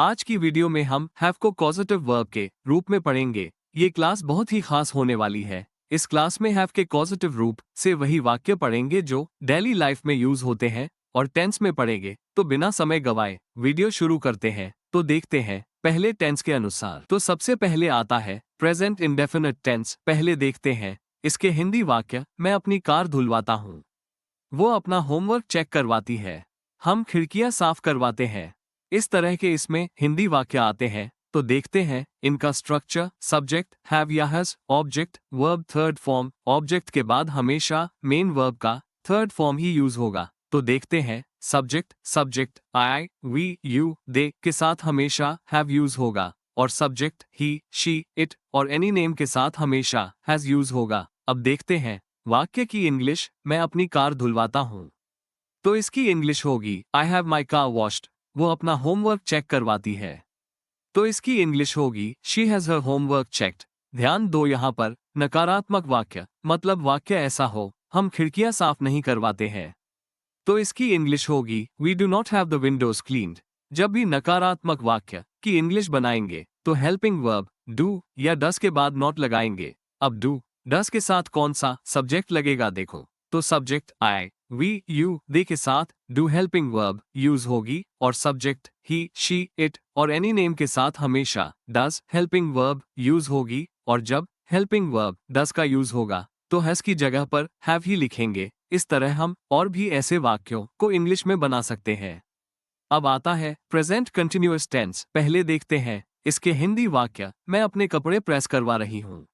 आज की वीडियो में हम हैव को कॉजेटिव वर्ब के रूप में पढ़ेंगे। ये क्लास बहुत ही खास होने वाली है। इस क्लास में हैव के कॉजेटिव रूप से वही वाक्य पढ़ेंगे जो डेली लाइफ में यूज होते हैं और टेंस में पढ़ेंगे। तो बिना समय गवाए वीडियो शुरू करते हैं। तो देखते हैं पहले टेंस के अनुसार। तो सबसे पहले आता है प्रेजेंट इंडेफिनिट टेंस। पहले देखते हैं इसके हिंदी वाक्य। मैं अपनी कार धुलवाता हूँ। वो अपना होमवर्क चेक करवाती है। हम खिड़कियां साफ करवाते हैं। इस तरह के इसमें हिंदी वाक्य आते हैं। तो देखते हैं इनका स्ट्रक्चर। सब्जेक्ट हैव या has, object verb third form. Object के बाद हमेशा मेन वर्ब का थर्ड फॉर्म ही यूज होगा। तो देखते हैं subject I we you they के साथ हमेशा हैव यूज होगा और सब्जेक्ट ही शी इट और एनी नेम के साथ हमेशा हैज यूज होगा। अब देखते हैं वाक्य की इंग्लिश। मैं अपनी कार धुलवाता हूँ। तो इसकी इंग्लिश होगी I have my car washed. वो अपना होमवर्क चेक करवाती है। तो इसकी इंग्लिश होगी she has her homework checked. ध्यान दो यहाँ पर नकारात्मक वाक्य मतलब वाक्य ऐसा हो हम खिड़कियां साफ नहीं करवाते हैं। तो इसकी इंग्लिश होगी we do not have the windows cleaned. जब भी नकारात्मक वाक्य की इंग्लिश बनाएंगे तो हेल्पिंग वर्ब डू या डस के बाद नॉट लगाएंगे। अब डू डस के साथ कौन सा सब्जेक्ट लगेगा देखो। तो subject I we you they के साथ डू हेल्पिंग वर्ब यूज होगी और सब्जेक्ट ही शी इट और एनी नेम के साथ हमेशा डज हेल्पिंग वर्ब यूज होगी। और जब हेल्पिंग वर्ब डज का यूज होगा तो हैज की जगह पर हैव ही लिखेंगे। इस तरह हम और भी ऐसे वाक्यों को इंग्लिश में बना सकते हैं। अब आता है प्रेजेंट कंटिन्यूअस टेंस। पहले देखते हैं इसके हिंदी वाक्य। मैं अपने कपड़े प्रेस करवा रही हूँ।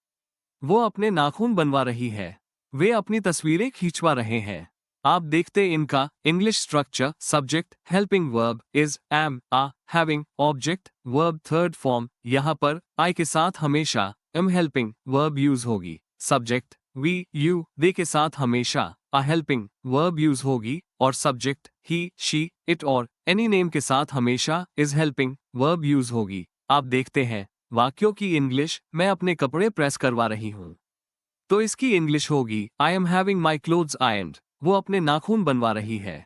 वो अपने नाखून बनवा रही है। वे अपनी तस्वीरें खींचवा रहे हैं। आप देखते इनका English structure. Subject helping verb is am are having object verb third form. यहाँ पर आई के साथ हमेशा एम हेल्पिंग वर्ब यूज होगी। सब्जेक्ट वी यू दे के साथ हमेशा आ हेल्पिंग वर्ब यूज होगी और सब्जेक्ट ही शी इट और एनी नेम के साथ हमेशा इज हेल्पिंग वर्ब यूज होगी। आप देखते हैं वाक्यों की इंग्लिश। मैं अपने कपड़े प्रेस करवा रही हूँ। तो इसकी इंग्लिश होगी I am having my clothes ironed. वो अपने नाखून बनवा रही है।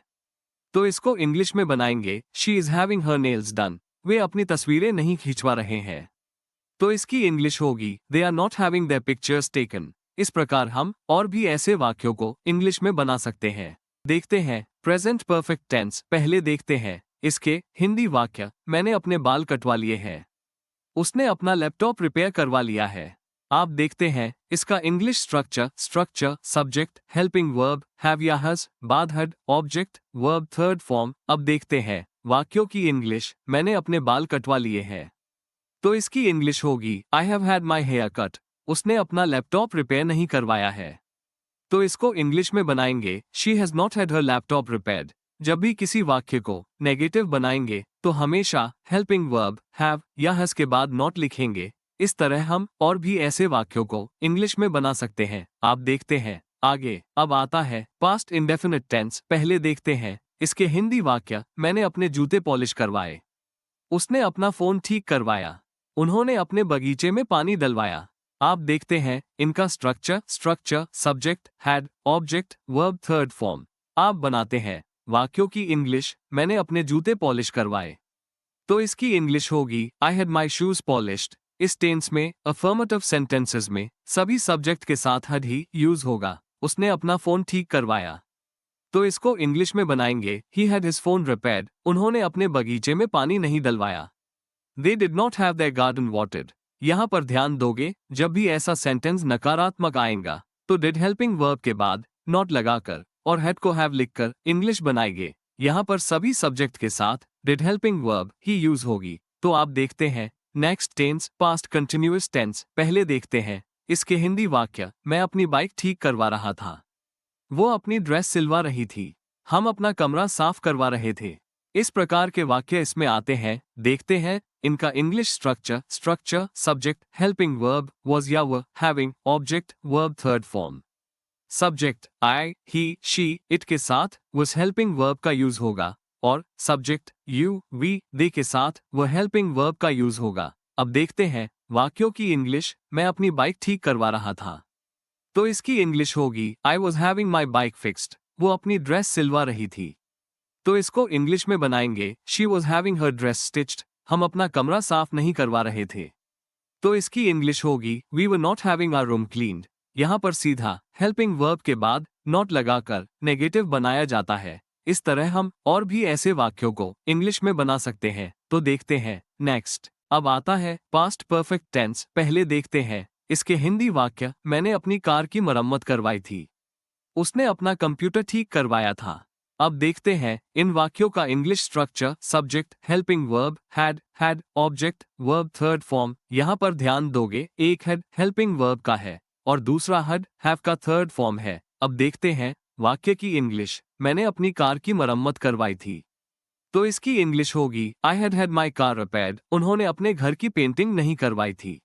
तो इसको इंग्लिश में बनाएंगे she is having her nails done. वे अपनी तस्वीरें नहीं खींचवा रहे हैं। तो इसकी इंग्लिश होगी they are not having their pictures taken. इस प्रकार हम और भी ऐसे वाक्यों को इंग्लिश में बना सकते हैं। देखते हैं प्रेजेंट परफेक्ट टेंस। पहले देखते हैं इसके हिंदी वाक्य। मैंने अपने बाल कटवा लिए हैं। उसने अपना लैपटॉप रिपेयर करवा लिया है। आप देखते हैं इसका English structure subject helping verb have या हैज बाद head object verb third form. अब देखते हैं वाक्यों की इंग्लिश। मैंने अपने बाल कटवा लिए हैं। तो इसकी इंग्लिश होगी I have had my hair cut. उसने अपना लैपटॉप रिपेयर नहीं करवाया है। तो इसको इंग्लिश में बनाएंगे she has not had her laptop repaired. जब भी किसी वाक्य को नेगेटिव बनाएंगे तो हमेशा हेल्पिंग वर्ब हैव या हैज के बाद नॉट लिखेंगे। इस तरह हम और भी ऐसे वाक्यों को इंग्लिश में बना सकते हैं। आप देखते हैं आगे। अब आता है पास्ट इंडेफिनिट टेंस। पहले देखते हैं इसके हिंदी वाक्य। मैंने अपने जूते पॉलिश करवाए। उसने अपना फोन ठीक करवाया। उन्होंने अपने बगीचे में पानी डलवाया। आप देखते हैं इनका structure subject had object verb third form. आप बनाते हैं वाक्यों की इंग्लिश। मैंने अपने जूते पॉलिश करवाए। तो इसकी इंग्लिश होगी I had my shoes polished. इस टेंस में अफर्मेटिव सेंटेंसेस में सभी सब्जेक्ट के साथ हैड ही यूज होगा। उसने अपना फोन ठीक करवाया। तो इसको इंग्लिश में बनाएंगे he had his phone repaired. उन्होंने अपने बगीचे में पानी नहीं डलवाया। They did not have their garden watered. यहाँ पर ध्यान दोगे जब भी ऐसा सेंटेंस नकारात्मक आएगा तो डिड हेल्पिंग वर्ब के बाद नॉट लगाकर और हैड को हैव लिखकर इंग्लिश बनाएंगे। यहाँ पर सभी सब्जेक्ट के साथ डिड हेल्पिंग वर्ब ही यूज होगी। तो आप देखते हैं next tense past continuous tense. पहले देखते हैं इसके हिंदी वाक्य। मैं अपनी बाइक ठीक करवा रहा था। वो अपनी ड्रेस सिलवा रही थी। हम अपना कमरा साफ करवा रहे थे। इस प्रकार के वाक्य इसमें आते हैं। देखते हैं इनका English structure subject helping verb was या were having object verb third form. Subject I he she it के साथ वॉज हेल्पिंग वर्ब का यूज होगा और सब्जेक्ट यू वी दे के साथ वह हेल्पिंग वर्ब का यूज होगा। अब देखते हैं वाक्यों की इंग्लिश। मैं अपनी बाइक ठीक करवा रहा था। तो इसकी इंग्लिश होगी I was having my bike fixed. वो अपनी ड्रेस सिलवा रही थी। तो इसको इंग्लिश में बनाएंगे she was having her dress stitched. हम अपना कमरा साफ नहीं करवा रहे थे। तो इसकी इंग्लिश होगी we were not having our room cleaned. यहाँ पर सीधा हेल्पिंग वर्ब के बाद नॉट लगाकर नेगेटिव बनाया जाता है। इस तरह हम और भी ऐसे वाक्यों को इंग्लिश में बना सकते हैं। तो देखते हैं नेक्स्ट। अब आता है पास्ट परफेक्ट टेंस। पहले देखते हैं इसके हिंदी वाक्य। मैंने अपनी कार की मरम्मत करवाई थी। उसने अपना कंप्यूटर ठीक करवाया था। अब देखते हैं इन वाक्यों का English structure. Subject helping verb had object verb third form. यहाँ पर ध्यान दोगे एक हैड हेल्पिंग वर्ब का है और दूसरा हैव का थर्ड फॉर्म है। अब देखते हैं वाक्य की इंग्लिश। मैंने अपनी कार की मरम्मत करवाई थी। तो इसकी इंग्लिश होगी I had my car repaired. उन्होंने अपने घर की पेंटिंग नहीं करवाई थी।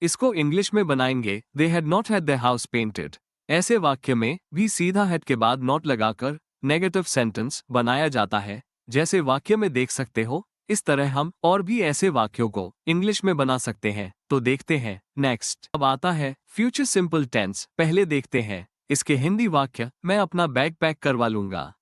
इसको इंग्लिश में बनाएंगे they had not had their house painted. ऐसे वाक्य में भी सीधा हैड के बाद नॉट लगाकर नेगेटिव सेंटेंस बनाया जाता है, जैसे वाक्य में देख सकते हो। इस तरह हम और भी ऐसे वाक्यों को इंग्लिश में बना सकते हैं। तो देखते हैं नेक्स्ट। अब आता है फ्यूचर सिंपल टेंस। पहले देखते हैं इसके हिंदी वाक्य। मैं अपना बैग पैक करवा लूंगा।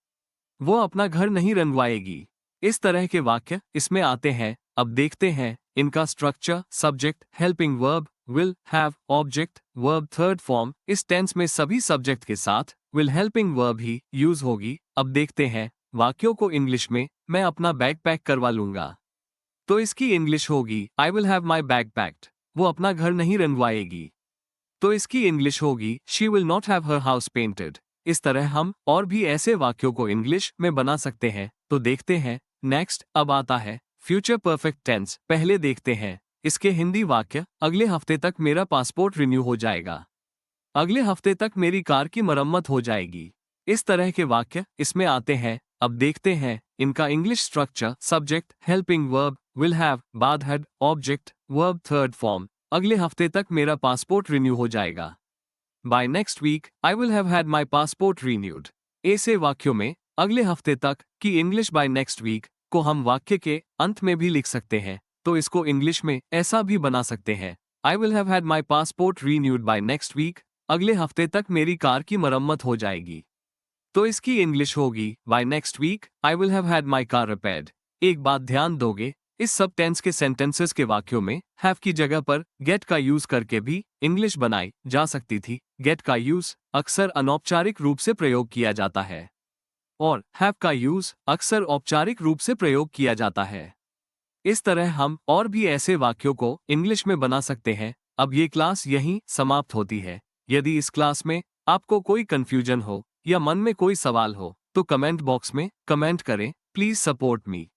वो अपना घर नहीं रंगवाएगी। इस तरह के वाक्य इसमें आते हैं। अब देखते हैं इनका structure. Subject helping verb will have object verb third form. इस टेंस में सभी सब्जेक्ट के साथ विल हेल्पिंग वर्ब ही यूज होगी। अब देखते हैं वाक्यों को इंग्लिश में। मैं अपना बैग पैक करवा लूंगा। तो इसकी इंग्लिश होगी आई will have my bag packed. वो अपना घर नहीं रंगवाएगी। तो इसकी इंग्लिश होगी she will not have her house painted. इस तरह हम और भी ऐसे वाक्यों को इंग्लिश में बना सकते हैं। तो देखते हैं नेक्स्ट। अब आता है फ्यूचर परफेक्ट टेंस। पहले देखते हैं इसके हिंदी वाक्य। अगले हफ्ते तक मेरा पासपोर्ट रिन्यू हो जाएगा। अगले हफ्ते तक मेरी कार की मरम्मत हो जाएगी। इस तरह के वाक्य इसमें आते हैं। अब देखते हैं इनका English structure. Subject helping verb will have बाद had object verb third form. अगले हफ्ते तक मेरा पासपोर्ट रिन्यू हो जाएगा। By next week I will have had my passport renewed. ऐसे वाक्यों में अगले हफ्ते तक की इंग्लिश बाय नेक्स्ट वीक को हम वाक्य के अंत में भी लिख सकते हैं। तो इसको इंग्लिश में ऐसा भी बना सकते हैं I will have had my passport renewed by next week. अगले हफ्ते तक मेरी कार की मरम्मत हो जाएगी। तो इसकी इंग्लिश होगी by next week I will have had my car repaired. एक बात ध्यान दोगे इस सब टेंस के सेंटेंसेस के वाक्यों में हैव की जगह पर गेट का यूज करके भी इंग्लिश बनाई जा सकती थी। गेट का यूज अक्सर अनौपचारिक रूप से प्रयोग किया जाता है और हैव का यूज अक्सर औपचारिक रूप से प्रयोग किया जाता है। इस तरह हम और भी ऐसे वाक्यों को इंग्लिश में बना सकते हैं। अब ये क्लास यहीं समाप्त होती है। यदि इस क्लास में आपको कोई कंफ्यूजन हो या मन में कोई सवाल हो तो कमेंट बॉक्स में कमेंट करें। Please support me.